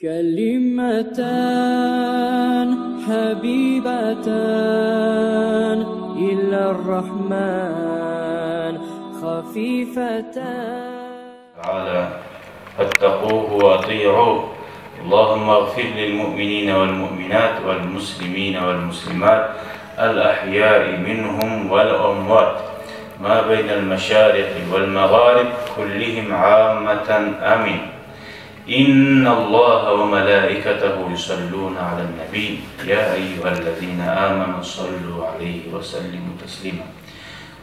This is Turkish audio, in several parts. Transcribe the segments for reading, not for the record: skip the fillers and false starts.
كلمتان حبيبتان إلى الرحمن خفيفتان تعالى فاتقوه وأطيعوه. اللهم اغفر للمؤمنين والمؤمنات والمسلمين والمسلمات الأحياء منهم والأموات ما بين المشارق والمغارب كلهم عامة آمين. إن الله وملائكته يصلون على النبي يا أيها الذين آمنوا صلوا عليه وسلموا تسليما.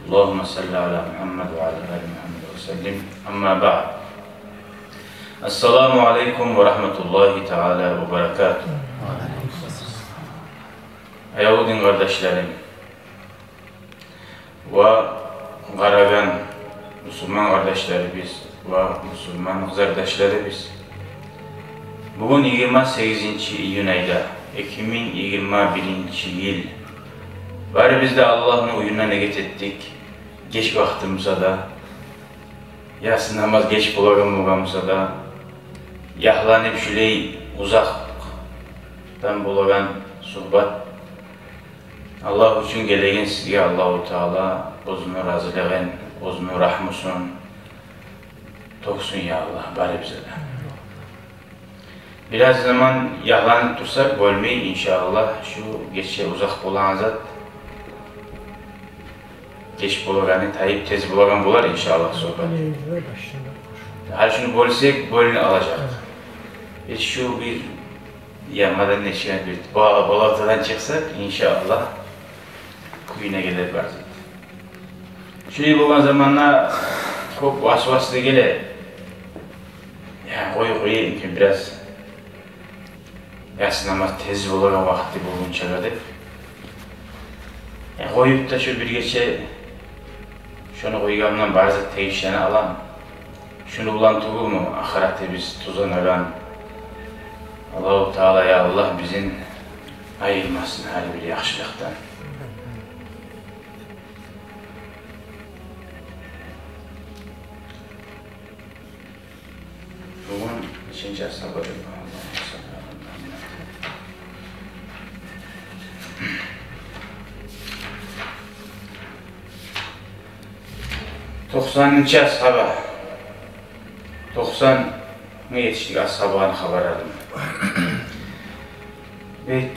اللهم صل على محمد وعلى آل محمد وسلم. أما بعد. Esselamu Aleyküm ve Rahmetullahi Teala ve Berekatuhu. Yahudin kardeşlerim ve Karagan Müslüman kardeşlerimiz ve Müslüman kardeşlerimiz bugün 28 iyun ayda 2021 yıl bari biz de Allah'ın uyununa neget ettik. Geç vaktimize da yatsı namaz geç bulağımıza da yahlanıp şüley uzaktan bulagan suhbat Allah için gelegen sizge Allah-u Teala özünü razılığın, özünü rahmusun toksun ya Allah bari bize de. Biraz zaman yahlanıp dursak bölmeyin inşallah şu geçe uzak bulan zat geç bulaganı tayip tez bulagan bular inşallah sohbat. Her şunu bölsek bölünü alacak. Biz şu bir yanmadan neşen bir bağlatadan çıksak inşallah kuyuna gelir bazen. Şöyle bulan zamanla çok vasvaslı gelir. Yani koyu imkan biraz yatsı namaz tez bulagan vakti bulunca kadar. Yani koyup da şu bir geçe şunu koygandan bazı teyişlerini alan. Şunu bulan tuğul mu? Ahirette biz tuzanagan. Allah-u Teala ya Allah bizim ayırmasın her bir yaxşılıktan. Bugün ikinci sabırı. 90. ashaba 90'a yetiştik ashabani haber aldım. Ve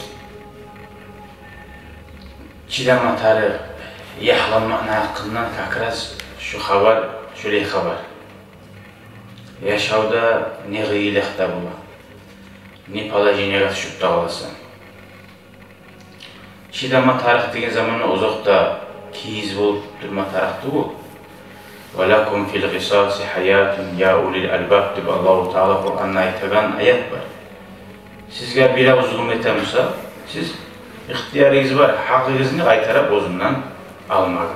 çilem atarı yahlanmağına hakkından kakras şu haber, şöyle haber. Yaşavda ne gıyılıkta bu, ne palajine şut dağılasın. Çilem atarı degen zamanla uzakta kiyiz bulup durma tarafta bu. وَلَكُمْ فِي الْغِسَاسِ حَيَاتٌ يَا اُولِي الْأَلْبَابِ diye Allah-u Teala Kur'an'la aytagan ayet var. Sizge biraz zulüm etemse, siz ihtiyarınız var, hakkınızı kaytarıp bozundan almak.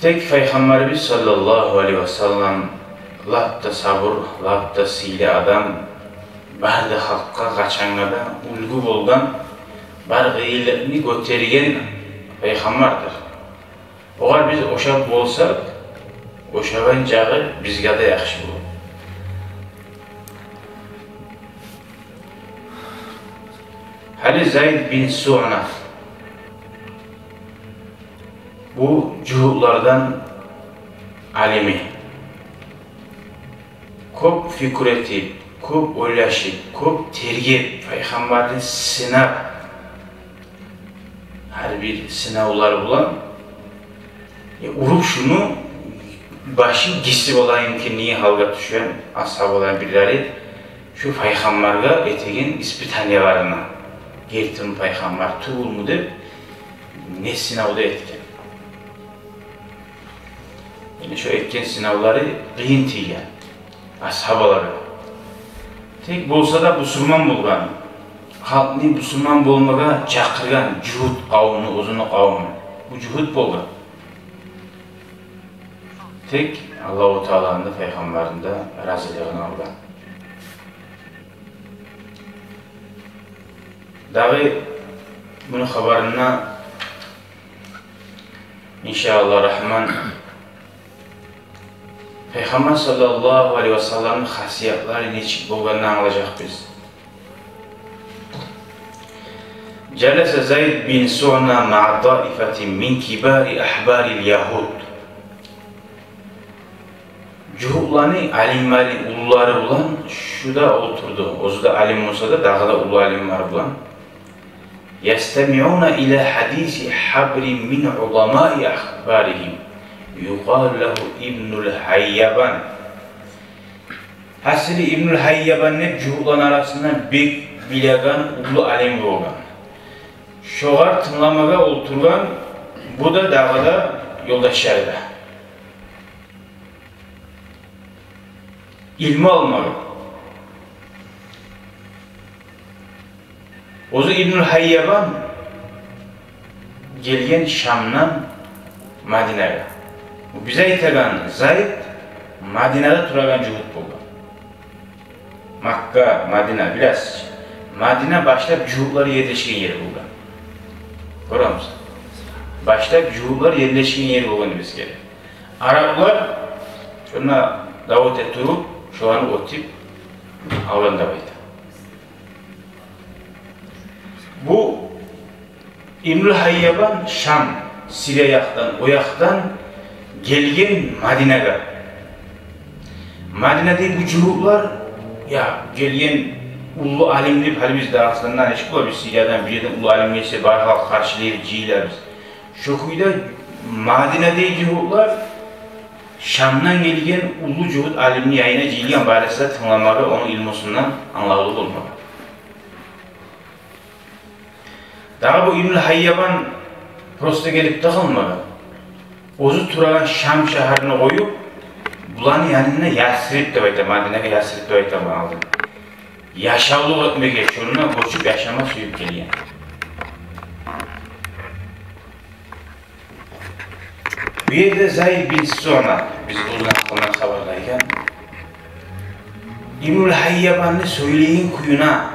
Tek Peygamberimiz sallallahu aleyhi ve sellem lapta sabır, lapta sili adam, bardı hakka kaçanada ulgu bolgan bar gıyılını götürgen Peygamberdir. Oğar biz oşak bolsak, oşağın cağı bizge de yaxşı olur. Hali Zayd bin Su'na bu cuhutlardan alimi. Köp fikir etip, köp oylaşıp, köp tergip, Peygamberin sınav her bir sınavlar bulan urup şunu başı gizli olayım ki niye halga düşen ashab olan birileri şu Peygamber'e etegen ispitaniyalarına geltin Peygamber tuğul mu deyip ne sınavda etken. Yani şu etken sınavları kıyın tiyen ashabaları. Tek bolsa da Müslüman bulgan. Halkını Müslüman bolmaga çakırgan cuhud kavmini, uzunu kavmi. Bu cuhud bolgan. Tek Allah-u Teala'nın da Peygamber'in de razılığını algan. Dağı bunun haberine inşallah Rahman Peygamber sallallahu aleyhi ve sellem'in hasiyatları neçik bolganını anlayacak biz. Celese Zeyd bin Su'na ma'a taifetin min kibari ahbaril Yahud. Cuhullani alimlerin uluları bulan şu da oturdu. Ozu da alim olsa da daha da ulu alimler bulan. Yestemi'una ila hadisi habrin min ulamai ahbarihim. Yuqal lehu İbnül Hayyaban. Hasili İbnül Hayyaban ne cuhullan arasından bek bilegan ulu alim bolgan. Şoğar tınlamaga oturgan bu da dağda yoldaşlarıyla. İlmi almalı. Ozu İbnül Hayyaban gelgen Şam'dan Madine'ye. Bu bize itegan Zayd Madine'de turagan cuhut buldu. Makka, Madine biraz. Madine başta cuhutları yerleşken yeri buldu. Görüyor musun? Başta cuhutlar yerleşken yeri buldu biz geldi. Araplar şuna Davut eturup şu an o tip avlanda baydı. Bu İbnül Hayyaban Şam, Siriyak'tan, o yaktan gelgen Madine'ye. Madine'de bu cuhutlar ya gelgen ulu alimli hali biz de aslında eşik var, biz Siriyadan bir yerden ulu alim geçse bari halk karşılayıp cihiler biz. Şokuyda Madine'de cuhutlar Şam'dan gelgen ulu cuhut alimli yayına cihilgen baresiyle tınlamalı, onun ilmusundan anladığı olmalı. Daha bu İbnül Hayyaban prosta gelip takılmadı. Ozu turagan Şam şehrini koyup bulanın yanına Yasrib de bayta, Madine'ye Yasrib de bayta mı aldın? Yaşavlık etmeye şununla koşup yaşama suyup geliyor. Bir yerde Zeyd bin Su'na, biz uzun hakkından haberdayken İbnül Hayyaban'ı söyleyin kuyuna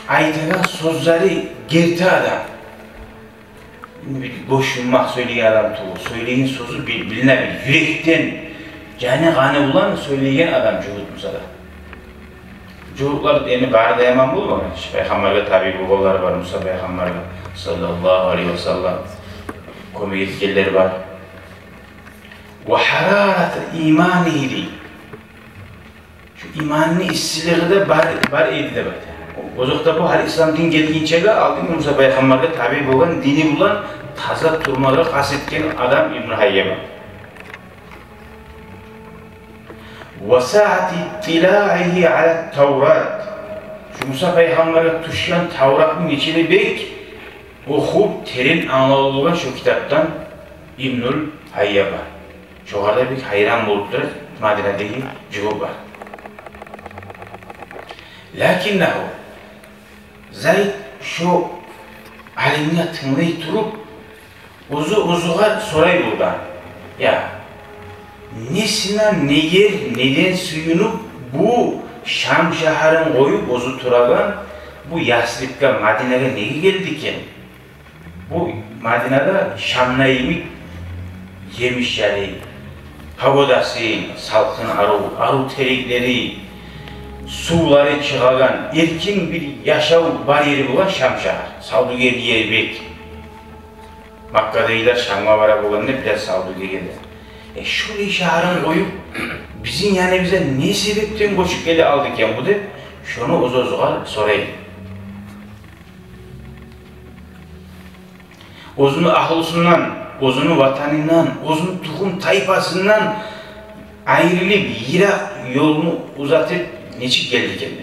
aytagan sözleri gerti adam. Boş yummak söyleyen adam tuğu. Söyleyin sözü bilinebilir. Yürekten canı kanı bulan söyleyen adam cuhut Musa'da. Cuhutlar yani bari dayaman bulma. Peygamber'e tabi bu kolları var. Musa Peygamber'e sallallahu aleyhi ve sellem. Komik etkileri var. Ve hararet imaniydi. Şu imanını işçileri de var eydi de var. Bozukta bu hal İslam din geldiğince aldın Musa Peygamber'e tabi bulan, dini bulan, taza turmaları kastetken adam İbnül Hayyaban. وَسَعَةِ اِتِّلَاعِهِ عَلَى التَّوْرَاتِ. Şu Musa Peygamber'e tuşlayan Tavrat'ın içini bek, okuyup terin anladığın şu kitaptan İbnül Hayyaban. Çoğarda bir hayran bulutlar Madine'deki cevap var. Lakinnehu Zeyd şu alimine tınlayıp durup uzuğa soray buradan. Ya nesine ne yer, neden suyunu bu Şam şehrin koyup ozu turagan bu Yasrib'e, Madine'ye neye geldi ki? Bu Madine'de Şam'la yemişleri, pagodası, salkın arı terikleri, suları çıkagan, erkin bir yaşav var yeri bulan Şam şehir. Savduge diye bek. Makka'daydılar, Şam'a vara bulan ne biraz Savduge geldi. Şöyle şehrin koyup, bizim yani bize ne sebepten koşup geli aldık ya bu de, şunu ozuğa sorayım. Ozunu ahlusundan, ozunu vatanından, ozunu tukum tayfasından ayrılıp yine yolunu uzatıp neçik geldi kendine.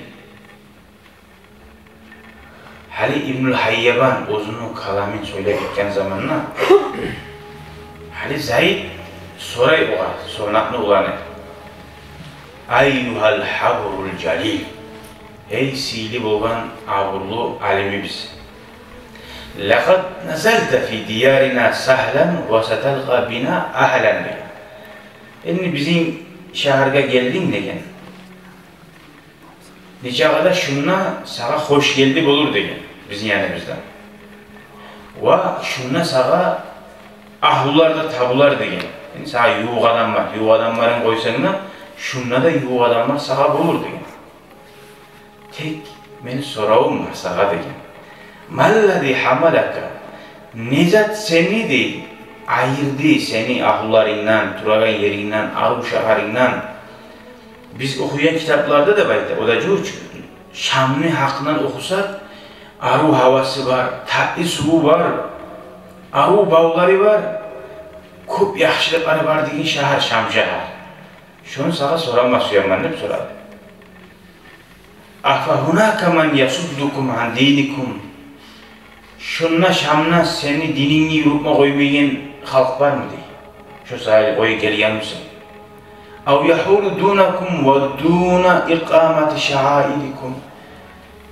Hali İbnül Hayyaban ozunu kalamin söyledikten zamanla Hali Zeyd soray oğa, sorunaklı olanı. Ayyuhal haburul calil. Ey sili olan ağırlı alimimiz. لَقَدْ نَزَلْتَ فِي دِيَارِنَا سَهْلًا وَسَتَلْقَى بِنَا أَهْلًا بِنَا. Yani bizim şehirge geldin degen. Nicağada şunna sana hoş geldi olur degen. Bizim yanımızdan. Ve şunna sana ahlular da tabular degen. Yani sana yuğuk adam var. Yuğuk adamların koysanına şunla da yuğuk adamlar sağa bulur degan. Tek meni soravım var sağa degan. Malladi hamalaka. Nezat seni değil. Ayırdı seni ahullarından, turagan yerinden, aru şaharından. Biz okuyan kitaplarda da bayda. O da diyor ki Şam'ını hakkından okusak aru havası var, tatlı suyu var, aru bağları var, köp yaxşılıkları var degan şehir Şam şehir. Şunu sana soramaz Süleyman deb soradı. Afa hunaka man yasuddukum an dinikum. Şunna Şam'na seni dinini yurupma koymayan halk var mı diye. Şu sahili koyu gelgen misin? Av yahulu dunakum ve duna iqamati şahairikum.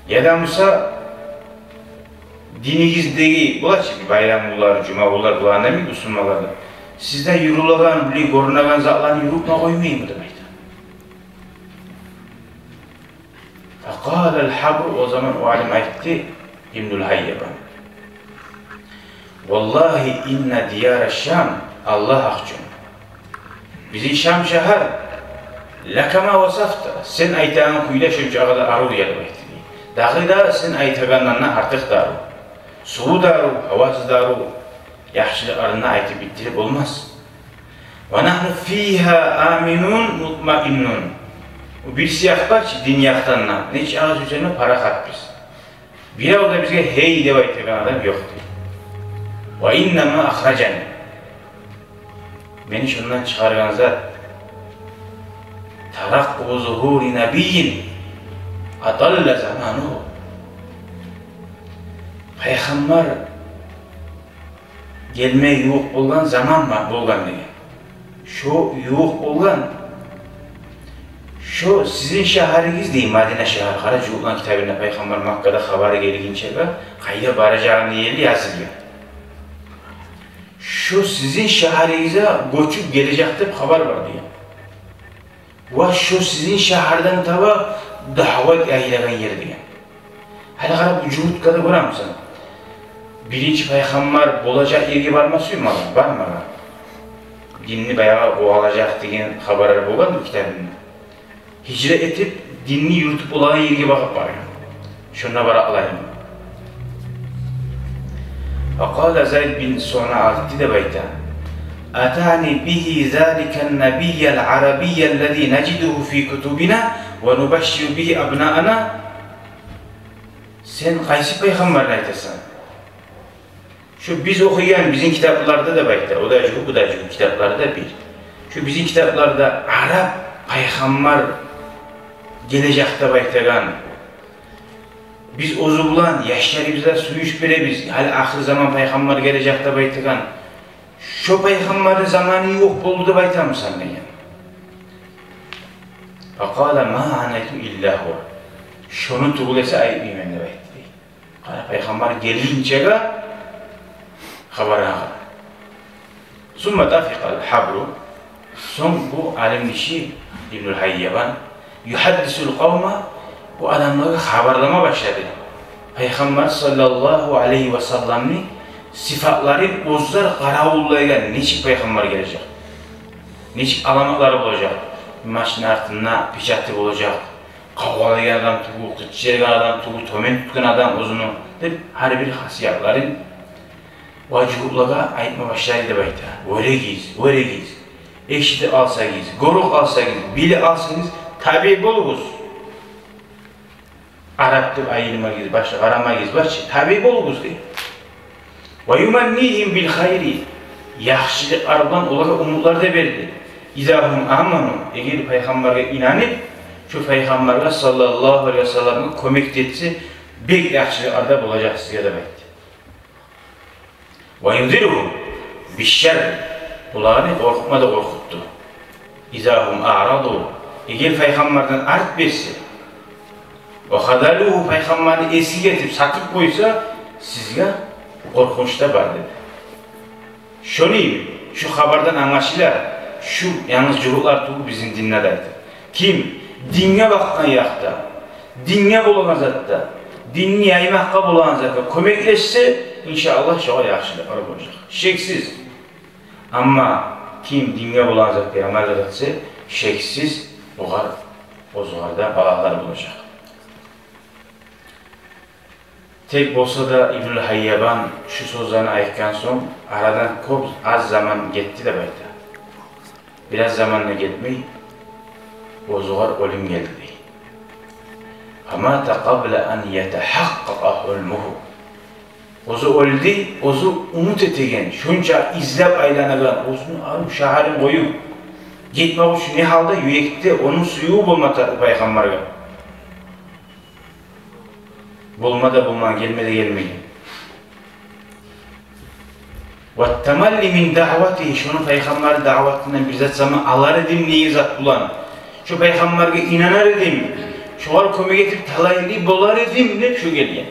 Ya da Musa dininizdeki bulaşık bayramlar, cumalar bulan ne mi Müslümanlarda? Sizde yürülagan, bile korunagan zatlarını yürüpma koymayayım mı demektir? Faqala al-habr, o zaman o alim aytti İbnül Hayyaban. Vallahi inna diyara Şam Allah ahcum. Bizim Şam şehir lakama vasafta. Sen aytağın kuyla şöyle aru diye demektir. Dağı da sen aytağından artık daru. Suğu daru, havası daru. Yaxşılıklarına aytıp bittirip olmaz. Ve nahnu fiha aminun mutmainnun. Bir siyah baş din yaktanına. Neç ağız üzerine para kat biz. Bir o da bize hey diye aytağın adam yoktu. Ve innema ahracan. Beni şundan çıkargan zat. Tarakku zuhuri nebiyyin. Adalla zamanuhu. Peygamber gelmeye yoğuk bolgan zaman var bolgan degan. Şu yoğuk bolgan şu sizin şehringiz değil Madine şehri. Kara Cuğlan kitabında Peygamber Makka'da haberi gelgince kayda baracağını yeri yazılıyor. Şu sizin şehrinize göçüp gelecekte haber var diyor. Ve şu sizin şehirden tava davet eyleyen yer diyor. Hala karab vücut kadar var mısın? Birinci peygamber olacak yerge varması mı? Var mı? Dinini bayağı o alacak diyen haberler olan mı kitabında? Hicret etip dinini yürütüp olan yerge bakıp var. Şuna bıraklayayım. Fakala Zayd bin sonra altti de bayta. Atani bihi zâliken nebiyyel arabiyyellezî neciduhu fî kutubina ve nubeşşiru bihi abnâana. Sen kaysi peygamberine aytasan? Şu biz okuyan bizim kitaplarda da bayta. O da cu, bu da cu kitaplarda bir. Şu bizim kitaplarda Arap peygamber gelecekte baytagan. Biz ozulan yaşlarımızda su iç bile biz hali ahir zaman peygamber gelecekte baytagan. Şu peygamberin zamanı yok buldu da baytam sen yani. Fakala ma anaytu illa huwa. Şunu tuğulese ayıp imen de baytti. Kala peygamber gelince haber ağa. Summa tafiqal habru. Son bu alim işi İbnül Hayyaban yuhaddisul kavma bu adamlara haberlama başladı. Peygamber sallallahu aleyhi ve sellem'in sıfatları bozlar karavullayan neçik peygamber gelecek? Neçik alamatları olacak? Maşın altında pişatı olacak. Kavgalayan adam tuğu, kıççırgan adam tuğu, tomen tutkan adam uzunu. Her bir hasiyatların vacibulaga aytma başlaydı bayta. Öyle giyiz, öyle giyiz. Eşiti alsa giyiz, goruk alsa giyiz, bili alsanız tabi bulunuz. Arap'tır ayılma giyiz, başta arama giyiz, başta tabi bulunuz diye. Ve yumannihim bil hayri. Yaxşılık aradan olarak umutlar da verdi. İzahum amanu. Eğer peygamber'e inanıp şu peygamber'e sallallahu aleyhi ve sellem'e kömek etse bir yaxşılık arada bulacak size demekti. Ve yunziruhum bişşer. Bunları korkutma da korkuttu. İzahum a'radu. Eğer peygamber'den art verse ve hadaluhu peygamber'i eski getirip satıp koysa sizge korkunçta var dedi. Şöyle şu haberden anlaşılar, şu yalnız curular tuğu bizim dinledeydi. Kim? Dinle bakkan yakta, dinle bulan zatta, dinle yaymakka bulan zatta kömekleşse inşallah şoğa yaxşılıklar olacak. Şeksiz. Ama kim dinge bulanacak diye amel etse şeksiz o zuharda balalar bulacak. Tek bolsa da İbnül Hayyaban şu sözlerini aytkan soň aradan köp az zaman gitti de bayta. Biraz zamanla gitmey o zuhar ölüm geldi. Ama qabla an yetahaqqaqa hulmuhu. Ozu öldü, ozu umut etegen, şunca izlep aylanagan, ozunu alıp şaharın koyup gitmek üçün ne halda yürekte onun suyu bulmadı Peygamber'e. Bulmadı bulman, gelmedi gelmeyin. وَالتَّمَلِّ مِنْ دَعْوَتِهِ şunu Peygamber davetinden bir zat zaman alar edim neyi zat bulan. Şu Peygamber'e inanar edim, şual köme getirip talaylı bolar edim ne şu geliyor.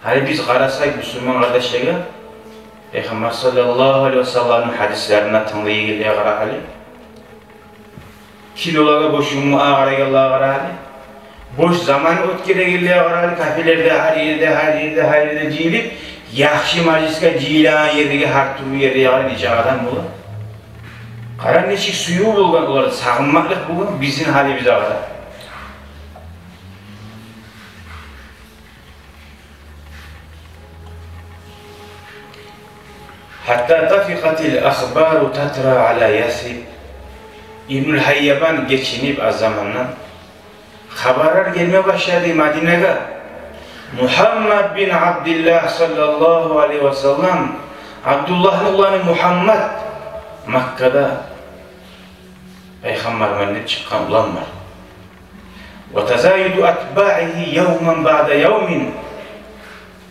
Hani biz qarasak Müslüman kardeşlerine Peygamber sallallahu aleyhi ve sellem'in hadislerine tanıdığı geliyor qarahali. Kilolara boşumu ağırayallah qarahali. Boş zaman ötkere geliyor qarahali. Kafelerde her yerde ciyilip yaxşı majliska ciyilan yerdeki her türlü yerde yağlı neçe adam bulur. Qara neçik suyu bulgan olardı, sağınmaklık bulgan bizim halimize qara. Hatta tafiqatil akhbaru tatra ala Yasrib. İbnül Hayyaban geçinip az zamandan haberler gelmeye başladı Medine'ye. Muhammed bin Abdullah sallallahu aleyhi ve sellem Abdullah'ın oğlanı Muhammed Mekke'de Peygamber'den çıkan ulan var. Ve tezayidu atba'ihi yevmen ba'de yevmin.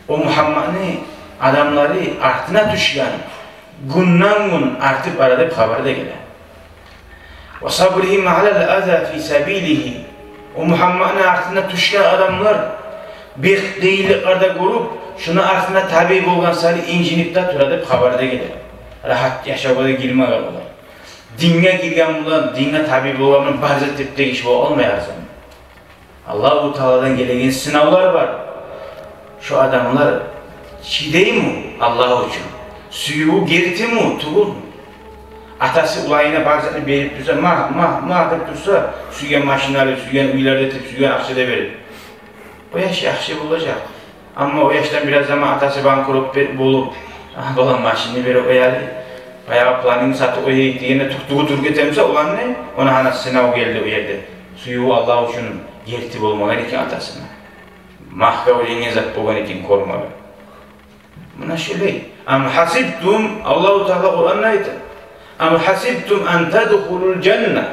O Muhammed'in adamları artına düşen günden gün artıp arada haberde gelen. Ve sabrihim alel aza fi sabilihi. O Muhammed'in artına düşen adamlar bir değilliklerde grup şunu artına tabi bulgan sari incinip de turadıp haberde gelir. Rahat yaşabada girme arabalar. Dinge girgen bulan, dinge tabi bulganın bazı tipte iş olmayar zaman. Allah-u Teala'dan gelegen sınavlar var. Şu adamlar çiğdey mi Allah için? Suyu geriti mi? Tuğul mu? Atası ulayına bazen verip dursa, mah deyip dursa, suya maşinalı, suya üylerde etip, suya akşede verir. O yaş yaxşı bulacak. Ama o yaştan biraz zaman atası bankrupt bulup, balan maşini verip o yali, bayağı planını satıp o yere gittiğinde tuttuğu tur getirmişse olan ne? Ona hani sınav geldi o yerde. Suyu Allah için geriti bulmalar iki atasına. Mahka o yenge zat boğan için korumalı. Buna şöyle. Am hasibtum, Allah-u Teala Kur'an'la ayet. Am hasibtum en tedhulul cennet.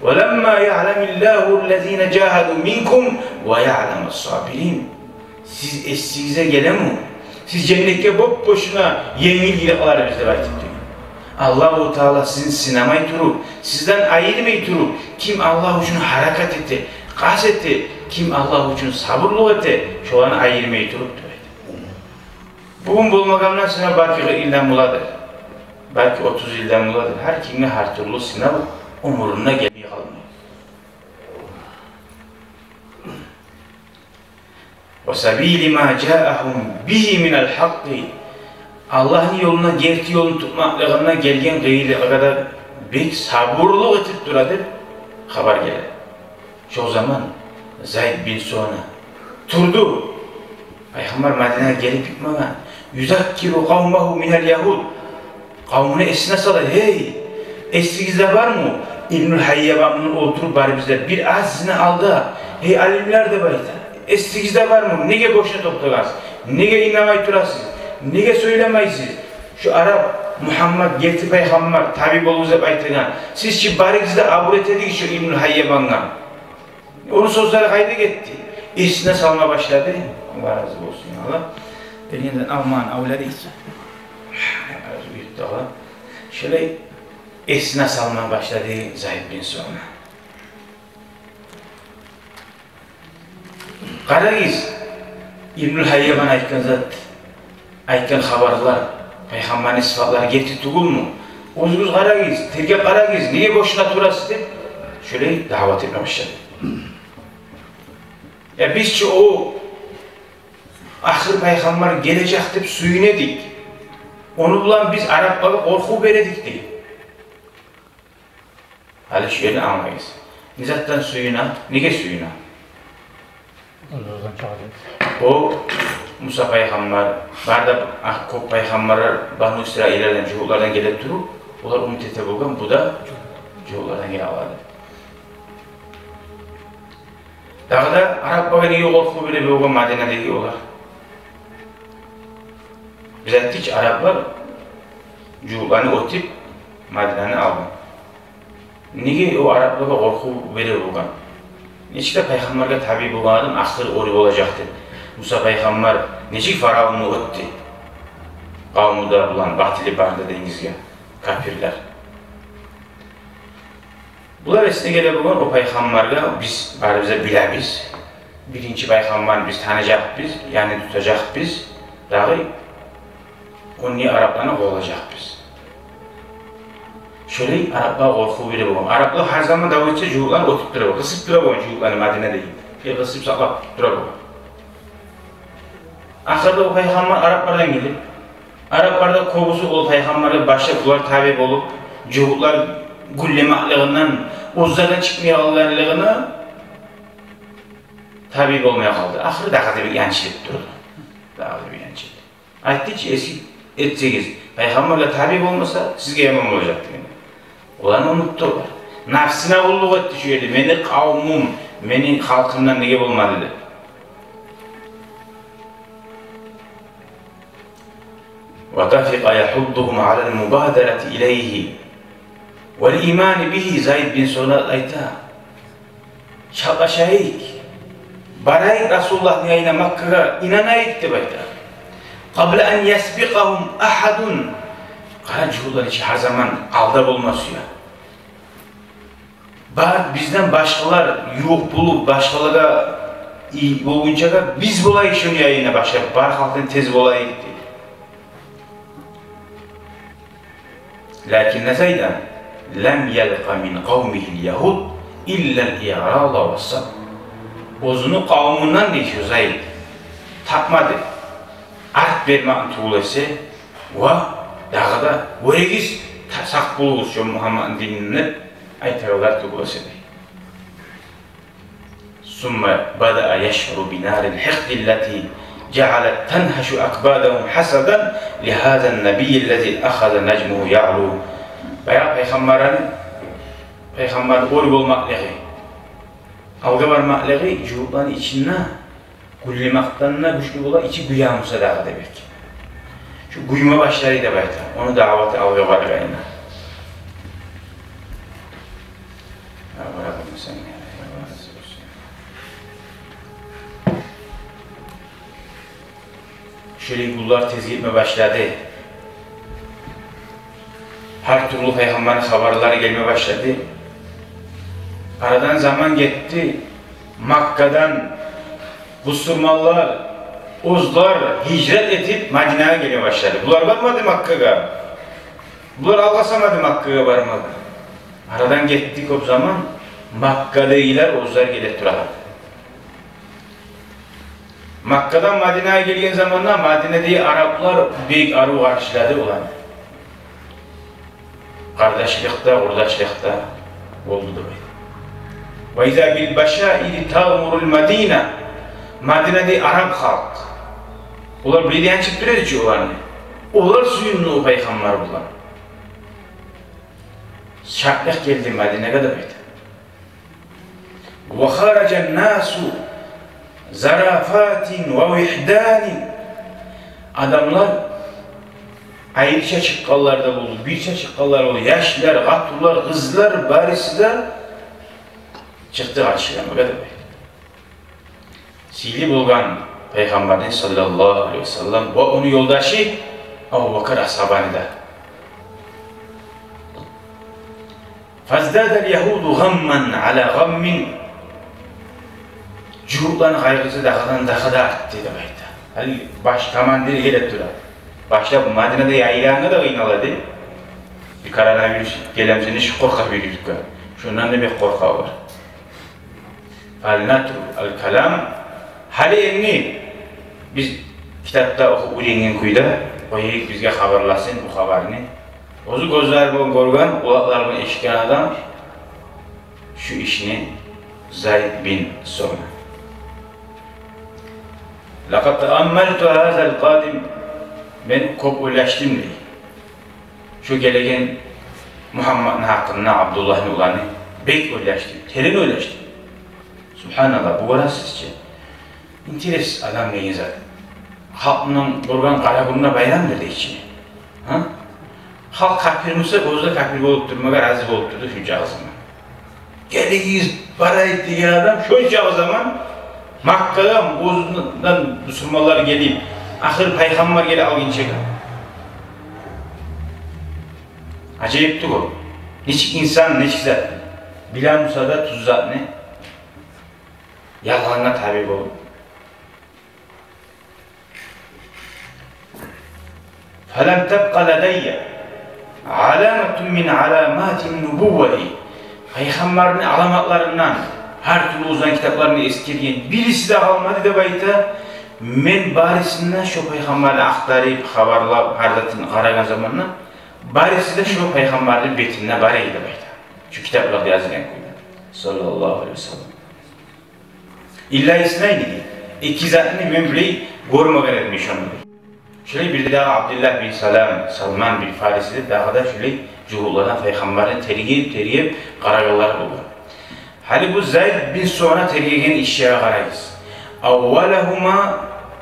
وَلَمَّا يَعْلَمِ اللّٰهُ الَّذ۪ينَ جَاهَدُوا مِنْكُمْ وَيَعْلَمَ الصَّابِرِينَ. Siz eşsize gelen mi? Siz cennette boşuna yengil girekler bizde ayet ediyor. Allah-u Teala sizin sinemayı turup, sizden ayırmayı turup, kim Allah için harakat etti, kas etti, kim Allah için sabırlı etti, şu an ayırmayı turup diyor. Bugün bulmagandan sonra belki 40 ilden buladır. Belki 30 ilden buladır. Her kimine her türlü sınav umuruna gelmeye kalmıyor. وَسَب۪يلِ مَا جَاءَهُمْ بِهِ مِنَ الْحَقِّ. Allah'ın yoluna, gerti yolunu tutmaklarına gelgen gayri kadar bir sabırlık etip duradır, haber gelir. Şu zaman Zayd bin Suana turdu. Peygamber Medine'ye gelip gitmeden yüzakkiru kavmehu minel yahud. Kavmine esine salar, hey esinizde var mı? İbnül Hayyaban'ın oturup bari bizler bir azizini aldı. Hey alimler de bayta. Esinizde var mı? Nege boşuna toplayasın? Nege inamay turasın? Nege söylemeysiz? Şu Arap Muhammed geldi Peygamber tabi olunca baytırgan. Siz ki bari bizde aburet edik şu İbnül Hayyaban'la. Onun sözleri kaydı gitti. Esine salma başladı. Allah razı olsun Allah. Elinden aman avları için. Şöyle esine salma başladı Zayd bin Suana. Qarayız, İbnül Hayyaban aytkan zat, aytkan haberler, Peygamberin sıfatları getirdi tuğul mu? O'zunuz qarayız, tergep qarayız, niye boşuna turasız deb, şöyle davet etmeye başladı. Ya bizçi o ahir Peygamber gelecek deb suyunedik. Onu bulan biz Araplara korku veredik deyip. Hali şu yerini anlayız. Nizattan suyuna, nige suyuna? Oradan çağırıyor. O Musa Peygamber, barda Akkop Peygamberler Banu İsrail'lerden, Cuhullardan gelip durup, onlar umut ete bulgan, bu da Cuhullardan gele aladı. Dağda Arap bağı nige korku bile bulgan Madine'deki olar. Biz ettik Araplar Cuhullarını otip Madine'ni aldı. Nige o Araplara korku bile bulgan. Neçikde Peygamber'e tabi bulgan adam ahir ori olacaktı. Musa Peygamber neçik Firavun'u öttü. Kavmu da bulan, batili barda denizge, kafirler. Bular esine gele bulgan o Peygamber'e biz, bari bize bilebiz. Birinci Peygamber biz tanıyacak biz, yani tutacak biz. Dahi onu Araplarına olacak biz. Şöyle Araplar korku bile bulgan. Araplar her zaman davayıca cuhullarını otup dura bulgan. Kısıp dura bulgan cuhullarını Medine'de. Kısıp sakla dura bulgan. Ahırda o Peygamber Araplardan gelip, Araplarda kovusu o Peygamber'e başladılar tabi olup, cuhullar güllemeklerinden, uzlardan çıkmaya alırlarına tabi olmaya kaldı. Ahırda daha da bir yançılık durdu. Daha da bir yançılık. Ayette ki eski etseniz, Peygamber'le tabi olmasa sizge yaman olacaktı. Olanı unuttular. Nafsına kulluk etti şöyle, beni kavmum, beni halkımdan nege bulmadı dedi. وَتَفِقَ يَحُضُّهُمْ عَلَى الْمُبَادَرَةِ إِلَيْهِ وَالْإِيمَانِ بِهِ Zayd bin Sonat ayta çalışayık, barayık Resulullah'ın yayına Makka'ya inanayık de bayta. قَبْلَ أَنْ يَسْبِقَهُمْ أَحَدٌ Kara cuhullar için her zaman aldar olmaz ya. Bak bizden başkalar yok bulup başkalara iyi olunca da biz bulayık şunu yayına başlayıp bar halkın tez bulayık dedi. Lakin Zaydan lem yelqa min kavmihil Yahud illel i'rada ve sabr. Bozunu kavmundan değişiyor Zayd. Tapmadı. Art vermek tuğlası ve dağda veregiz sak buluruz şu Muhammed'in dinini aytarlar tuğlası değil. Sümme bada'a yeşru binaril hiqdilleti جعلت تنهش أكبادهم حسدا لهذا النبي الذي أخذ نجمه يعلو Bayağı Peygamber'in oy olmaklığı, algı varmaklığı cuhulların içine güllemaktanına güçlü olan içi güyamusa dağı demek. Şu güyme başları da bayta, onu davatı algı var gayna. Şöyle kullar tez gitme başladı. Her türlü Peygamber'in haberleri gelmeye başladı. Aradan zaman gitti. Makka'dan Müslümanlar, Uzlar hicret edip Medine'ye gelmeye başladı. Bunlar varmadı Makka'ya. Bunlar algasamadı Makka'ya varmadı. Aradan gitti o zaman Makka'dakiler Uzlar gelip durardı. Makka'dan Medine'ye geldiğin zamanlar Medine'deki Araplar büyük arı karşıladı ulan. Kardeşlikte, kurdaşlıkta oldu da böyle. وَاِذَا بِالْبَشَائِرِ تَغْمُرُ الْمَد۪ينَ Medine'de Arap halk. Onlar bildiğin çıktırıyordu ki olanı. Onlar suyunlu o Peygamber bulan. Şartlık geldi Medine'ye kadar böyle. وَخَارَجَ النَّاسُ zarafatin ve vihdanin adamlar ayrıca çıkkallarda buldu, birçok çıkkallar oldu. Yaşlılar, katlılar, kızlar, barisler çıktı karşıya. O kadar. Sili bulgan Peygamberin sallallahu aleyhi ve sellem ve onun yoldaşı Abu Bakır ashabanı da. Fazdadel Yahudu gamman ala gammin Cuhulların kaygısı dağdan dağa arttı demekti. Hani baş tamam dedi gelip durar. Başta bu Medine'de yayılanı da kıynalladı. Bir koronavirüs gelemsini şu korkak bir yüzük var. Şundan da bir korkak var. Al-natru al-kalam hali enni biz kitapta oku ulengin kuyda koyayık bizge haberlasın bu haberini. Ozu gözler bu gorgan, kulaklar bu eşken adam şu işini Zayd bin Sonra. لَقَدْ تَأَمَّلْتُ هَذَا الْقَادِمِ Ben kop oylaştım diye. Şu gelegen Muhammed'in hakkında Abdullah'ın olanı bek oylaştım, terin oylaştım. Subhanallah, bu kadar sizce. İnteres adam neyin zaten. Halkının kurban karakuluna bayramdır da içine. Ha? Halk kafir olsa, gözde kafir olup durmaya razı olup durdu şunca zaman. Gelegiyiz, para ettiği adam şunca zaman Makka'dan, Oğuz'dan Müslümanlar geleyim. Ahir peygamber gele al geçecek. Acayipti o. Hiç insan, hiç zat. Bilal Musa'da tuz zat ne? Yalanına tabi oldu. فَلَمْ تَبْقَ لَدَيَّ عَلَامَةٌ مِنْ عَلَامَاتِ النُّبُوَّةِ Peygamberin alamatlarından her türlü uzun kitaplarını eskileyen birisi de kalmadı da bayta men barisinden şu peygamberle aktarıp haberlap hardatın karagan zamanla barisi de şu peygamberin betinine bariydi bayta. Şu kitaplarda yazılan koydu. Sallallahu aleyhi ve sellem. İlla isnaydı ki iki zatını men bile görmeden etmiş onu. Şöyle bir daha Abdullah bin Salman bin Farisi'de daha da şöyle cuhullardan peygamberin tergiyip karagalar olur. Hali bu Zayd bin Sonra tergiyen işyaya karayız. Avvalahuma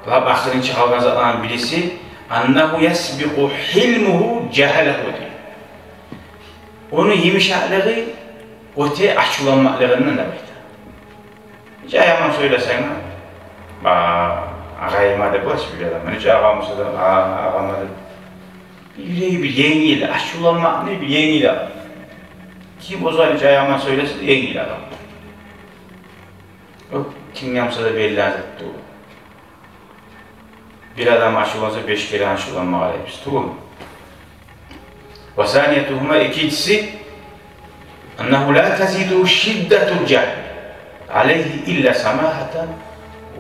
lab ahirin çıkalgan zatlanan birisi annahu yasbiqu hilmuhu cehalehu diyor. Onu yemişaklığı öte açılanmaklığından da bayda. Hiç ayağıma söylesen ağayıma da baş bir adam. Hiç ağamıza da ağama da yüreği bir yengiyle, açılanmak ne bir yengiyle adam. Kim o zaman hiç ayağıma söylese de yengiyle adam. O kim yapsa da belli azıttı o. Bir adam aşılansa 5 kere aşılanma aleyhimiz. Tuğum. Vasaniyetuhuma ikincisi ennehu la teziduhu şiddetul cehl aleyhi illa samahatan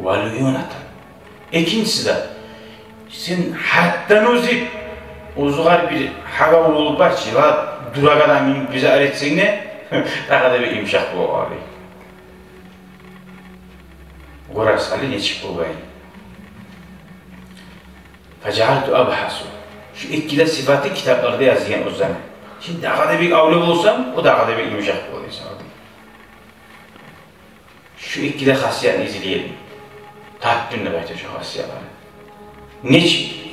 ve luyunatan. İkincisi de sen hattan uzip uzuğar bir hava olup var ki durak adam bize öğretsen ne? Daha da bir imşak bu abi. Gorasali ne çık bu bayın? Fecealtu abhasu. Şu ikide sıfatı kitaplarda yazıyan o zaman. Şimdi daha da bir avlu olsam, o daha da bir imşak oluyorsa. Şu ikide hasiyatını izleyelim. Tahakkünle bayta şu hasiyatları. Niçin?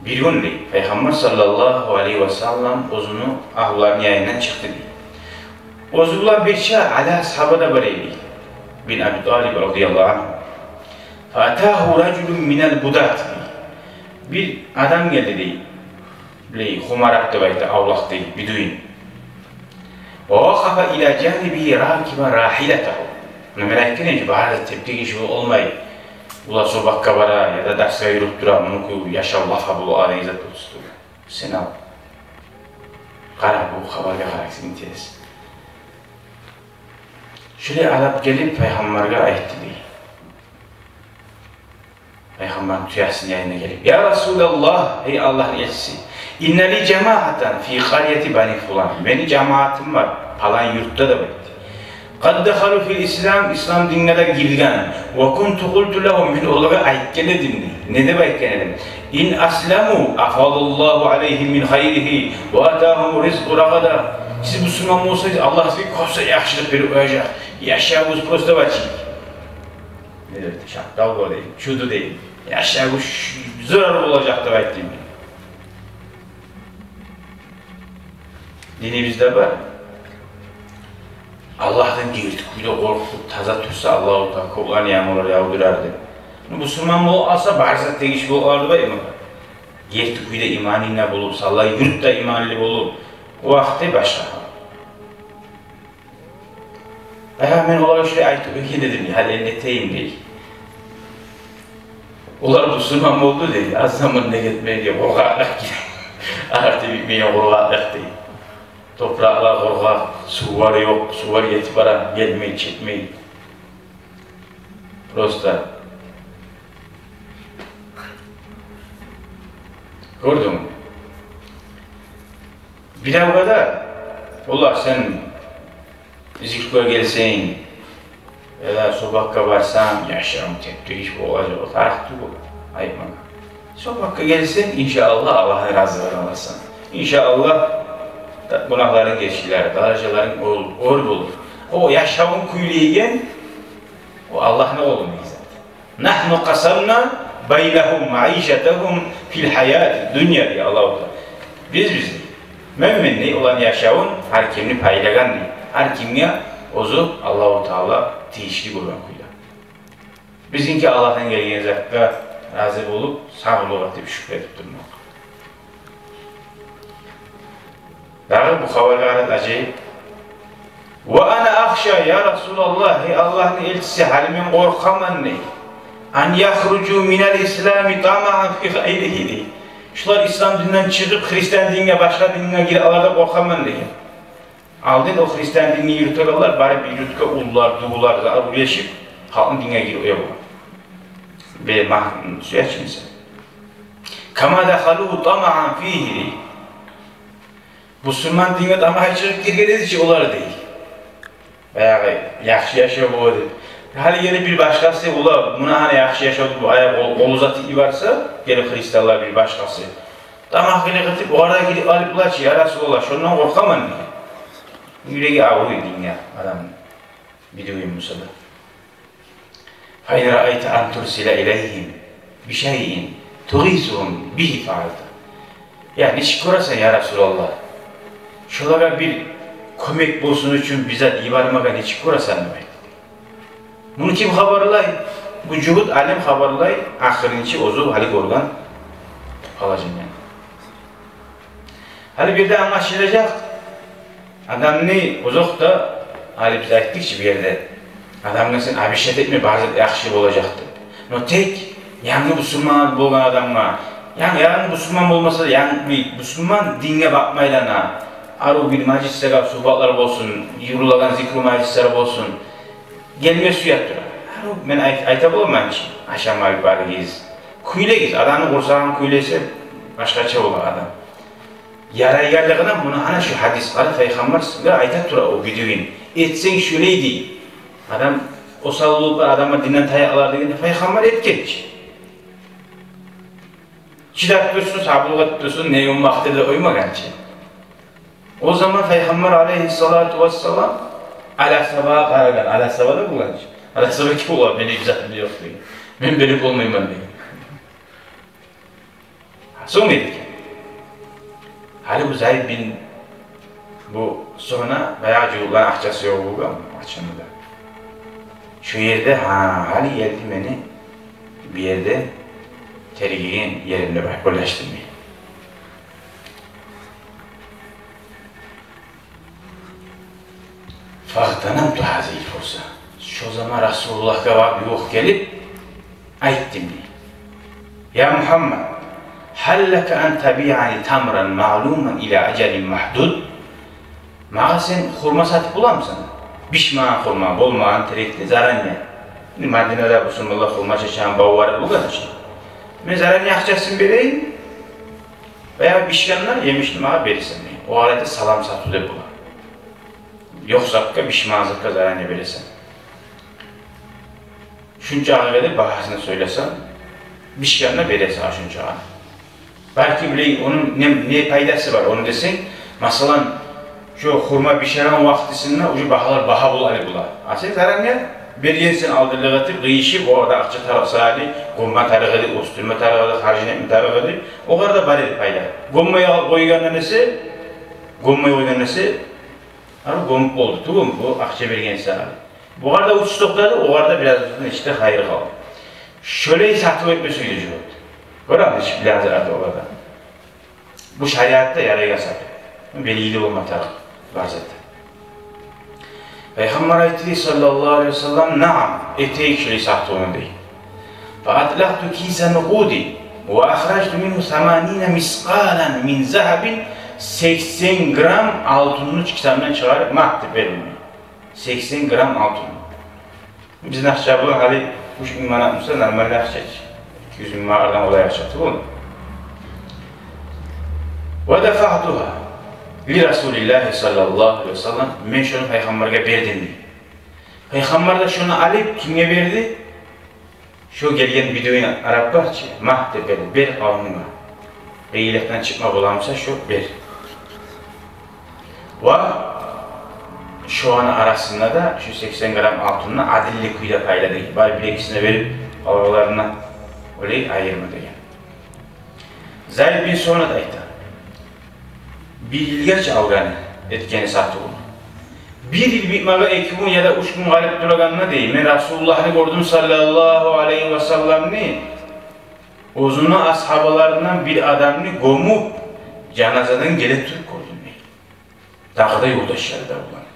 Bir gün değil, Peygamber sallallahu aleyhi ve sellem ozunu ahlarının yayından çıktı diye. Ozullah bir şey ala sahabada bareydi. Bin Abi Talib radıyallahu anh. Fatahu raculun minel budat. Bir adam geldi diye. Böyle humaraktı bayta, avlak diye, biduin. Ve vakafa ila canibihi rakiba rahilatahu. Merak edin ki bazı tepki işi olmayı. Ula sobak kabara ya da derse yürüp duran bunu yaşa lafa bulu arayıza tutuştur. Sen al. Kara bu haberge karaksin tez. Şöyle alıp gelip Peygamber'e ayetti diye. Peygamber'in tüyasının yayına gelip ya Resulallah ey Allah'ın elçisi inneli cemaatan fi kariyeti bani fulan. Benim cemaatim var falan yurtta da bekti. قَدْ دَخَلُوا فِي الْإِسْلَامِ İslam dinine de girgen. وَكُنْتُ قُلْتُ لَهُمْ Ben onlara ayetken edimdi. Ne de ayetken edim? İn aslamu afadallahu aleyhim min hayrihi ve atahum rizqu ragada. Siz Müslüman olsaydı Allah sizi koysa yaxşılık verip ölecek. Yaşayağız prosta baçı. Ne de şaptal değil, şudu değil. Yaşayağız zarar olacaktı ayettiğim. Dinimizde var. Allah'tan girtikuyla korkup taza tutsa Allah-u Teala kullan yağmurlar yağdırardı. Müslüman olsa barzat tegiş olardı var mı? Girtikuyla imanıyla bulup, sallayı yurtta imanlı bulup, o vakti başka. Ben onlara şöyle ayet okuyun dedim, hal elleteyim değil. Onlar Müslüman oldu dedi, az zaman ne gitmeye diye korkaklık ki. Artık bitmeye korkaklık değil. Topraklar korkak, su var yok, su var yetip bara, gelmeyin, çekmeyin. Prosta. Gördün mü? Bir de o kadar. Allah sen zikre gelsen, ya da sobakka varsan, yaşam tepki iş bu olacak, o taraftı bu. Ayıp bana. Sobakka gelsen, inşallah Allah'ın razılığını alırsın. İnşallah günahların geçiler, daracaların olur. O yaşamın küyleyken, o Allah ne olur zaten. Nahnu qasamna baynahum maişetahum fil hayati dünya diye Allah-u Teala. Biz müminli olan yaşamın her kimini paylagan değil. Her kimine ozu Allah-u Teala tiyişli kurban kuyla. Bizimki Allah'tan gelgen zakka razı olup sabırlı olarak da bir şükredip durmak. Daha bu haberler acayip. Ve ana akhşa ya Resulallah, Allah'ın elçisi halimin korkaman ne? An yahrucu minel İslami tama'an fi gayrihi. Şular İslam dininden çıkıp Hristiyan dinine, başka dinine girerler korkaman ne? Aldın o Hristiyan dinini yürütürler, bari bir yürütke ullar, duğular, zarar ulaşıp halkın dinine giriyor. Bir mahkum suya çıkmışsa. Kama dakhaluhu tama'an fihi. Müslüman dinine tamamen çıkıp girgeniz için olar değil. Veya yaxşı yaşıyor bu dedi. Hali yeni bir başkası ola, buna hani yaxşı yaşadı bu ayak kol uzatı varsa, gelip Hristiyanlar bir başkası. Tamam kıyla gitip, o arada gidip alıp ulaç ya Resulallah, şundan korkaman mı? Yüreği ağırıyor dünya adam. Videoyu Musa'da. فَاِنْ رَأَيْتَ اَنْ تُرْسِلَ اِلَيْهِمْ بِشَيْءٍ تُغِيثُهُمْ بِهِ فَعَلْتَ. Yani hiç kurasın ya Resulallah. Şulara bir kömek bulsun için bize ibarmagan hiç kurasın demek. Bunu kim haberlay? Bu cuhud alem haberlay, ahirinci ozu hali gorgan halacın yani. Hali bir de anlaşılacak. Adam ne uzak da hali bize ettikçe bir yerde adamın sen abişet etme bazı yaxşı olacaktı. No tek yanlı Müslüman bolan adamma, yanlı Müslüman olmasa da yanlı bir Müslüman dinle bakmayla na, aru bir meclisler, sohbatlar olsun, yurulagan zikru meclisler olsun, gelme suyattır. Aru ben ayta bulamam ki, aşağı mavi bariyiz. Kuyleyiz, adamı kursağın kuyleyse başka olan adam. Yaraygarlığına bunu hani şu hadis var, Peygamber ayta tura o videoyu. Etsen şöyleydi. Adam o sallılıklar adama dinden tayak alardı. Peygamber et geç. Çıdak dursun, sabırlık dursun, ne ummaktır da uymagan ki. O zaman Peygamber aleyhissalatu vesselam ala sabaha karagan, ala sabah da bulan ki. Ala sabah ki ola, beni güzel yok diye. Ben benim olmayayım ben diye. Son dedik. Hali bu Zayd bin bu sonra bayağı cüvuldan akçası yok bu ama akçanında. Şu yerde hali geldi beni bir yerde tergiyin yerinde paylaştırmayı. Fahtanamtu hazil fursa. Şu zaman Resulullah'a var yok gelip ayettim diye. Ya Muhammed, hallaka en tabi'ani tamran ma'luman ila acelin mahdud. Mağa sen hurma satıp bular mısın? Bişman hurma, bolmağın, terekli, zaranya. Medine'de bu sunumda hurma çeşen bağı var, bu kadar şey. Ben zaranya akçasını vereyim veya bişkanlar yemiştim ağa verirsen. O arada salam satılır bular. Yok zakka, bişman zakka, zaranya verirsen. Şunca ağa verip bahasını söylesen, bişkanlar verirsen şunca ağa. Belki bile onun ne paydası var onu desen, masalan şu hurma pişiren vaktisinde ucu bahalar baha bul ali bular. Aslında zaranya bergensin aldırlığı atıp kıyışıp orada akça tarafı hali, gomma tarığı, osturma tarığı, harcına tarığı, o kadar da bari payda. Gommaya koyulan nesi, gomma oldu, tuğum bu akça bergensin hali. Bu kadar da uç topladı, o kadar da biraz işte hayır kaldı. Şöyle satı etmesi yüzü oldu. Görüyor musun? Biraz arada o kadar. Bu şeriatta yaraya satı. Belirli olmak var zaten. Peygamber ayeti sallallahu aleyhi ve sellem naam eteği şöyle sahtı onu değil. فَاَطْلَقْتُ كِيسَ نُقُودِ وَاَخْرَجْتُ مِنْهُ 80 مِسْقَالًا مِنْ زَهَبٍ 80 gram altınını kitabından çıkarıp mahdi verilmiyor. 80 gram altın. Biz nakşa bulan hali kuş imman atmışsa normal nakşa 200 immanlardan olay açaktı bunu. وَدَفَعْتُهَا Li Resulillah sallallahu aleyhi ve sellem men şunu peygamberge berdim. Peygamber de şunu alıp kimge verdi? Şu gelgen videoyu Arap var ki, mah de ber kavmına. Beylikten çıkma bulamsa şu ber. Ve şu an arasında da şu 80 gram altınla adilli kuyuda payladı. Bari bir ikisine verip havalarına öyle ayırmadı yani. Zayd bin sonra da ayta. Bir ilgerç avganı etkeni sattı onu. Bir il bitmağa 2 gün ya da 3 gün galip durağanına değil. Men Resulullah'ı gördüm sallallahu aleyhi ve sellem'ni uzunu ashabalarından bir adamını gömüp cenazeden gelip Türk gördüm. Dağda yoldaşları da bulan.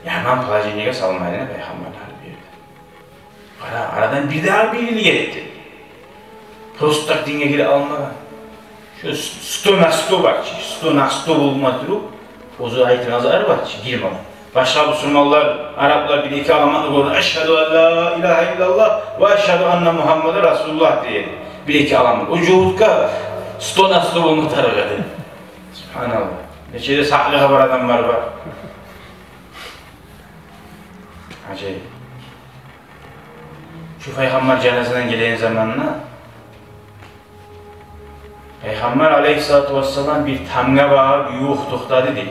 Yaman palaciniye salmayana peygamberler bir. Aradan bir daha bir il geldi. Prostak dine gire almadan. Şu stonasto var ki, stonasto olma durup ozu ayet nazar var ki, girmem. Başka Müslümanlar, Araplar bir iki alamatlı olur. Eşhedü en la ilahe illallah ve eşhedü enne Muhammeden Resulullah diye. Bir iki alamatlı. O cuhudka stonasto olma tarafı. Subhanallah. Neçede sahli haber adamlar var. Acayip. Şu Peygamber cenazeden gelen zamanına Peygamber aleyhissalatu vesselam bir tamga bağı yuh toxtadı değil.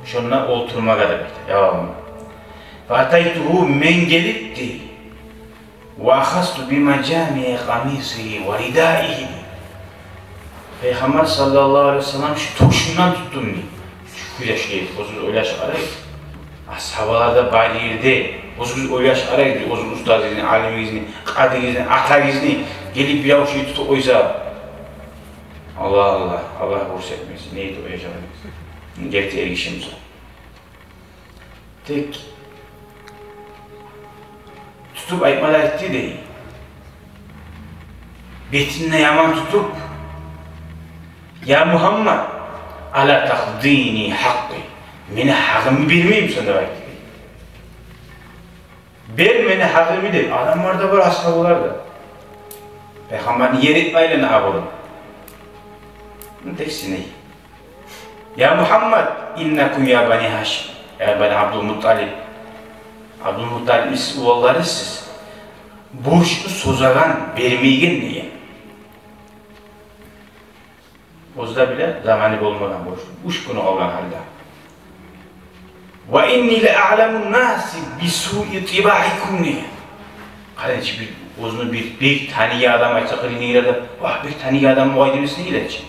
Şununla oturma kadar bekle. Devamlı. Fataytuhu men gelipti. Ve akhastu bimacamiye kamisihi ve ridaihi. Peygamber sallallahu aleyhi ve sellem şu toşundan tuttum diye. Şu yaşlıydı. Ozuz öyle araydı. Ashabalarda bayirdi. Ozuz öyle araydı. Ozuz ustaz izni, alim izni, kadı izni, atar izni. Gelip bir şey tutup oysa. Allah Allah, Allah borç etmesin. Neydi o yaşamımız? Gerçi erişimiz o. Tek tutup ayıpmalar etti değil. Betinle yaman tutup ya Muhammed ala takdini hakkı mene hakkımı bilmeyeyim sana belki. Ber mene hakkımı değil. Adamlar da var, ashablar da. Peygamberin yer etmeyle ne yapalım? Teksin neyi? Ya Muhammed innekum ya Bani Haşim. Ya Bani Abdülmuttalib. Abdülmuttalib'in siz oğulları siz. Boşlu sozagan vermeyin diye. Ozda bile zamanı olmadan boşlu. 3 günü olan halde. Ve inni le a'lemun nasi bisu'i tibahikum diye. Kardeşi bir uzun bir taniye adam açsa kılınıyla vah bir taniye adam muaydınısını iletişim.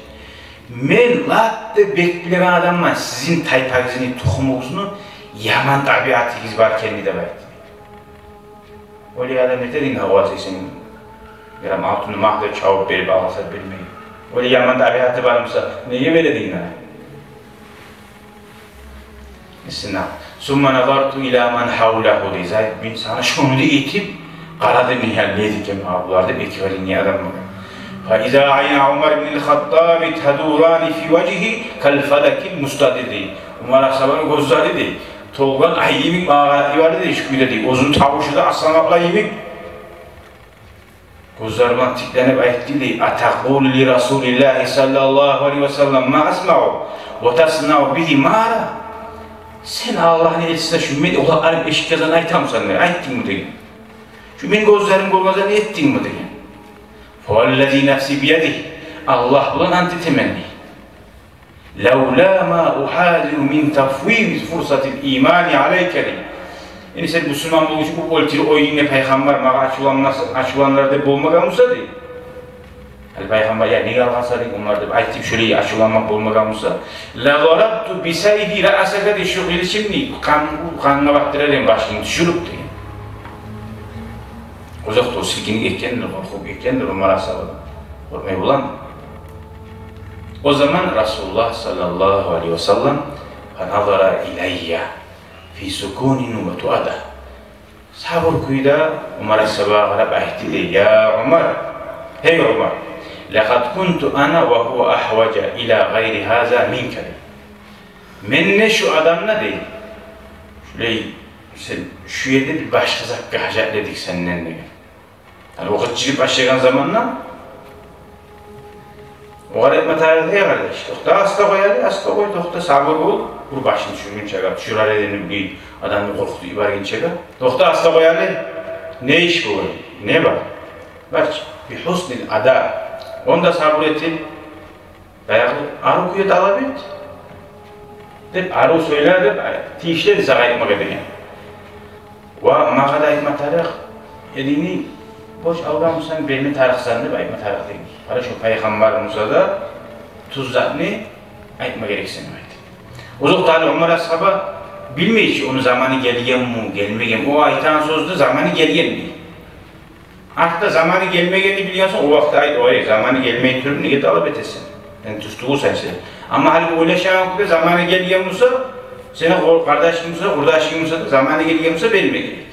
Men latte bekleyen adamlar sizin taypagizini, tohumunuzunu yaman tabiatınız var kendi de belki. Öyle adam ne dedin havası senin? Yaram altını mahda çabuk verip alsa bilmeyin. Öyle yaman tabiatı varmışsa neye veredin ha? Mesela summa nazartu ila man havlahu li Zayd bin sana şunu da itip qaradı nihayet ki mağlularda bekleyen niye adam var? فإذا عين عمر بن الخطاب تدوران في وجهه كالفلك المستدير. Umar ashabının gözleri değil. Tolgan ayyimin mağarati vardı değil, şükür değil. Uzun tavuşu da aslamakla yemin. Gözlerime tiklenip ayet değil. Atakul li Resulillah sallallahu aleyhi ve sellem ma asma'u ve tasna'u bihi ma'ara. Sen Allah'ın elçisine şu med olanların eşik yazan aytam sana. Ayettin mi deyin? Şu benim gözlerim görmezden ettin mi deyin? فَوَالَّذ۪ي نَفْسِ بِيَدِهِ Allah bulan anti temenni. لَوْلَا مَا اُحَاذِرُ مِنْ تَفْوِيرِ فُرْسَةِ الْا۪يمَانِ عَلَيْكَ. Yani sen Müslüman bulucu bu oltiri o yine peygamber mağa açılanlarda bulmadan olsa değil. Peygamber ya ne yalvarsa değil onlar da ayetip şöyle açılanmak olmadan olsa. لَغَرَبْتُ بِسَيْدِ رَأَسَكَ de şu şimdi kanına baktırayım başını düşürüp değil. Uzak o silkini geçkendir, korkup geçkendir o marasabada. Korkmayı bulan. O zaman Resulullah sallallahu aleyhi ve sellem فَنَظَرَ اِلَيَّ فِي سُكُونٍ وَتُعَدَى. Sabır kuyuda Umar'a sabaha garip ahdi değil. Ya Umar, hey Umar, لَقَدْ كُنْتُ أَنَا وَهُوَ أَحْوَجَ إِلَى غَيْرِ هَذَا مِنْكَ. Men ne şu adamla değil. Şöyle sen şu yerde bir başka zakka hacet dedik senden de. Yani vakitçilik başlayan zamanla O kadar etme tarihi ya kardeş. Tokta hasta koyalı, hasta koy, tokta sabır ol. Vur başını düşürgün çeker. Düşürer edelim bir adamı korkutu ibargın çeker. Tokta hasta koyalı. Ne iş bu? Ne var? Bak, bir husnil ada. Onda sabır etin. Bayağı arı kuyu talep et. Dep arı söyler dep, tişleri sana etmek edin. Ve mağada etme tarih, edini boş algamsan belli tarih sandı, etme tarih değil. Para şu Peygamber Musa'da tuzlarını etme gereksin demektir. Uzak tali Ömer Ashab'a bilmeyiz ki onun zamanı gelgen mi, gelmegen mi? O aytan sözde zamanı gelgen mi? Artık da zamanı gelmegeni biliyorsan o vakti ait o zamanı gelmeyi türünü niye talep etesin? Yani tustuğu sensin. Ama halbuki öyle şahane zamanı gelgen Musa, senin kardeşin Musa, kurdaşın Musa da zamanı gelgen Musa benimle gerek.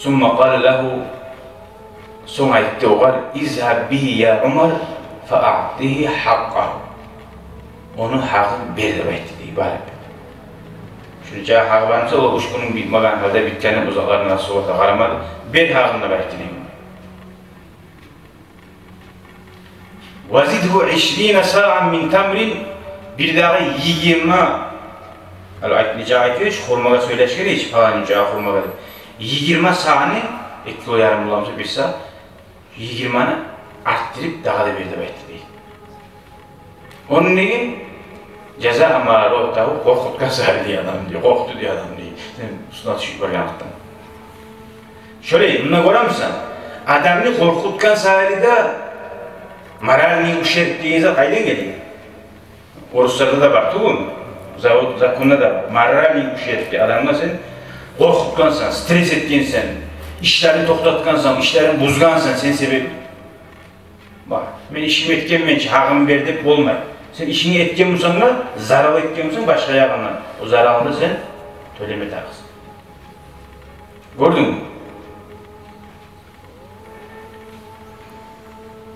ثم قال له sonra etti o var izhab bihi ya Ömer fa'atihi haqqah. Onun hakkını bir de etti ibaret. Şu cah hakkı o uşkunun bitmeden halde bitkenin uzaklarına soğukta karamadı. Bir hakkını vertini. Vazidhu 20 sa'an min tamrin bir daha 20 al-aytni cahit şu hurmaga söyleşkeni hiç falan cah hurmaga 20 sa'ni 2 yarım bulamsa 1 saat 20'ni arttırıp daha da bir de bekledik. Onun için ceza ama rohtahu korkutkan sahibi diye adam diyor, korktu diye adam diyor. Üstüne düşük var yanıktan. Şöyle, buna göre misin? Adamını korkutkan sahibi de maralini uşettiğinizde kaydan geliyor. Oruslarda da var, tuğum. Zakunda da var. Maralini uşettiği adamla sen korkutkansan, stres etkinsen, işlerini toktatkansan, işlerini buzgansan sen sebep. Bak, ben işimi etkenmen ki hakkımı verdik olmay. Sen işini etken olsan da, zararlı etken olsan başka yakından. O zararını sen төлeme takısın. Gördün mü?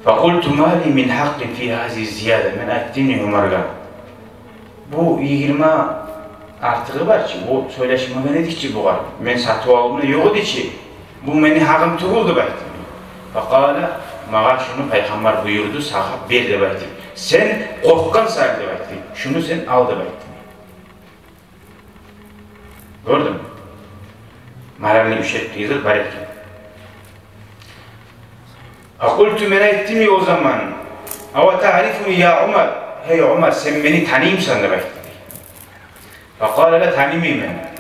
فَقُلْتُ مَالِي مِنْ حَقٍّ فِي هَذِي الزِّيَادَةِ مَنْ اَتِّنِي Ömer'ga. Bu 20 artığı var ki, o söyleşmeme ne ki bu var? Ben satı aldığımda yok idi ki, bu beni hakkım tuğuldu belki. Fakala, mağa şunu Peygamber buyurdu, sahab bir de belki. Sen korkkan sahibi de belki, şunu sen al da belki. Gördün mü? Maralini üşettiğinizde belki. Akultu men etti mi o zaman? Ava ta'rifuni ya Ömer. Hey Ömer sen beni tanıyımsan da belki. Fakale la tanımıyım ben.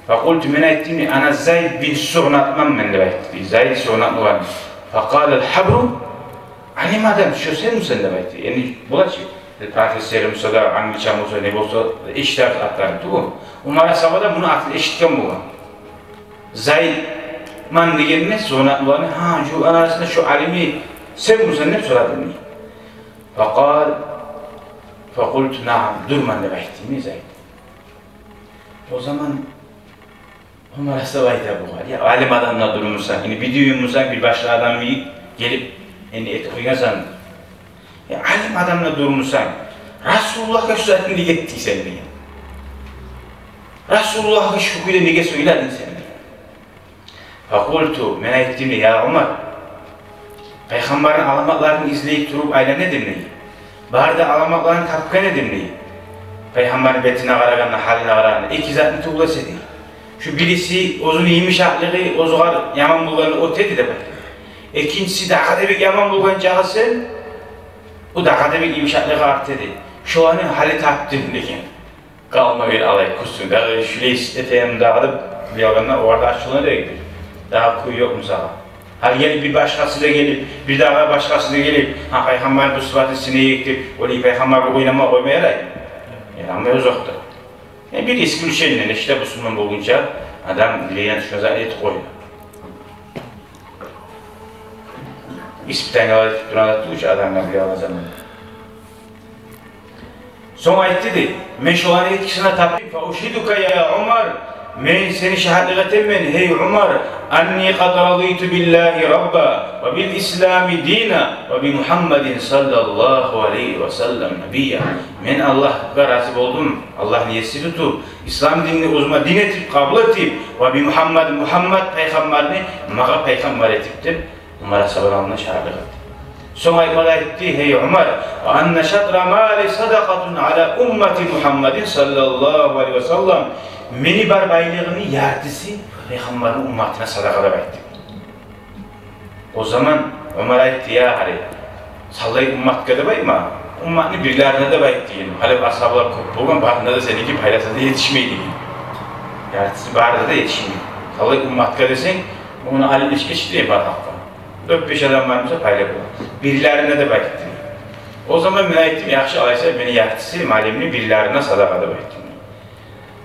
Fakultu men etti mi? Ana Zayd bin Su'natman men de belki. Zayd Su'natman var. Fakale el-habru. Alim adam şu sen misin de belki. Yani bu da şey. Profesörüm olsa da, angliçam olsa, ne olsa eşitler atlarım. Doğru. Onlara sabahda bunu eşitken bu. Zayd man diyenine Su'natman ha şu arasında şu alimi sen misin ne soradın? Fakal fakultu naam durman da belki mi Zayd? O zaman Ömer Asaba'ydı bu var. Ya alim adamla durmuşsan, yani bir düğünmüşsen bir başka adam bir gelip yani et koyarsan, ya alim adamla durmuşsan, Resulullah'a şu zaten ne gettiysen diye. Resulullah'a şu kuyuda ne söyledin sen diye. Fakultu, men ettiğimde ya Ömer, Peygamberin alamatlarını izleyip durup ayla ne dinleyi? Barda alamatlarını tapka ne dinleyi? Peygamberin betine karaganına, haline karaganına, iki zatını tuğla sedi. Şu birisi uzun iyiymiş aklığı, o zuğar yaman bulganı o tedi de bakın. İkincisi de akademik yaman bulgan cağısı, o da akademik iyiymiş aklığı arttedi. Şu anın hali taptım deken. Kalma bir alay kussun, daha şüleyiz eteğim dağıdıp bir yalanlar orada açılığına da gidiyor. Daha kuyu yok mu sana? Hal gelip bir başkası da gelip, bir daha başkası da gelip, ha Peygamber bu sıfatı sineye ekti, öyle Peygamber bu oynama koymayarak. Yani ama uzakta. Yani bir eski ülkenin işte bu sunum bulunca adam dileyen düşmez et koydu. İspitani alıp duran ki adamlar bir alacağım. Sonra etti de, men şu an etkisine tapayım, fa uşhiduka ya Ömer, men seni şahadət etmen hey Umar anni qad raditu billahi rabba ve bil islami dina ve bi Muhammedin sallallahu aleyhi ve sellem nabiyya. Men Allah'a razı oldum. Allah niyesi tutup İslam dinini uzma din etip kabul etip ve bi Muhammed peygamberini mağa peygamber etiptir. Umar'a sabırlanma şahadət etdi. Son ayımada etti hey Umar anne şadra mali sadakatun ala ummeti Muhammedin sallallahu aleyhi ve sellem meni bar baylığını yardısı peygamberin ummatına sadakada baydı. O zaman Umar etti ya hari sallayı ummat kadar bayma ummatını birilerine de baydı diyelim. Halep ashablar kopulgan barında da seninki paylaşada yetişmeydi. Yardısı barında da yetişmeydi. Sallayı ummat kadar sen onu alim ilişki diye barınakta. 4-5 adam varmışsa paylaşıyor. Birilerine de baydı. O zaman ben ettim yaxşı alaysa beni yardısı malimini birilerine sadakada baydı.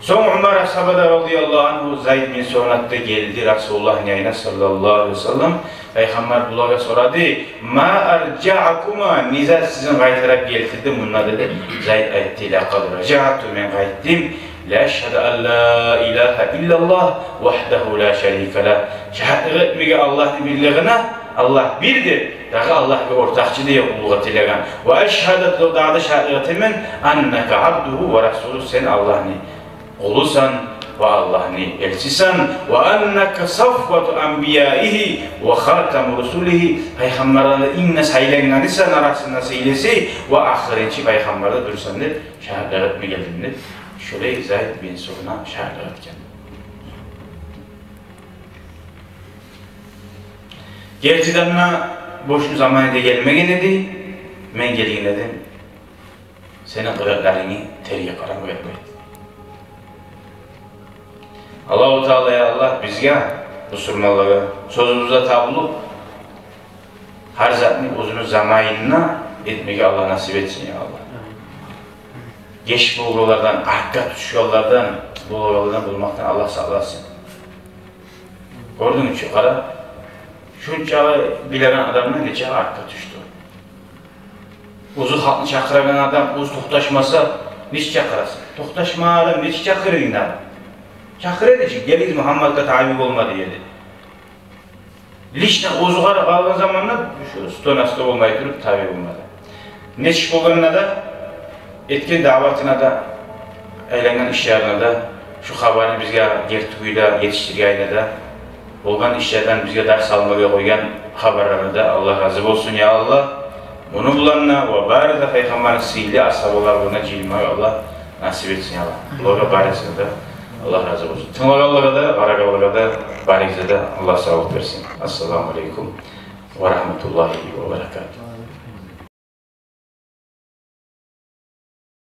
Son Umar ashabada radıyallahu anhu Zayd bin Sonat'ta geldi Resulullah'ın yayına sallallahu aleyhi ve sellem. Peygamber bulağa soradı. Ma arca'akuma niza sizin gaytarap geltirdi bununla dedi. Zayd etti laqad raca'tu men gayttim. La eşhedü en la ilahe illallah vahdehu la şerike la. Şahadət etmege Allah'ın birliğine Allah birdir. Dağı Allah bir ortakçı diye uluğa tilegan. Ve eşhedü dağda şahadət etmen anneke abduhu ve rasulü sen Allah'ını olusan ve Allah'ını elçisan ve anneke safvatu anbiyaihi ve khatam rusulihi peygamberlerle inne saylanganisan arasında seylesi ve ahirinci peygamberde dursandır şahadət etme geldindir. Şöyle Zayd bin Son'a şahadət etken. Gerçekten boşun zamanında gelmegen idi, men gelgen edim. Senin kıraklarını teriye karanlık etmeydi. Allah-u Teala'ya Allah bizge bu surmalığa sözümüzde tabulup her zatını uzun zamanına etmeye Allah nasip etsin ya Allah. Geç bu yollardan, arka tuş yollardan, bu yollardan bulmaktan Allah sağlasın. Gördün mü şu kadar? Şunca bilen adamla nece arka düştü. Uzu halkını çakıran adam, uz toxtaşmasa, niç çakırasın? Toxtaşma adam, niç çakırın adam? Çakır edecek, geliz Muhammed'e tabi olmadı yedi. Lişten uzuğar aldığın zamanla şu stonasta olmayı durup tabi olmadı. Neçik olganına da, etkin davatına da, eylenen işlerine de, şu haberini bizge gertuguyla yetiştirgeyine de, olgan işlerden bizge ders almaya koygan haberlerini de Allah razı olsun ya Allah. Bunu bulanına ve bari de Peygamberin sihirli ashabılar buna cilmeyi Allah nasip etsin ya Allah. Loga barisinde de Allah razı olsun. Tınlagalığa da, barakalığa da, barikze de Allah sağlık versin. Esselamu Aleyküm ve Rahmetullahi ve Berekatuhu.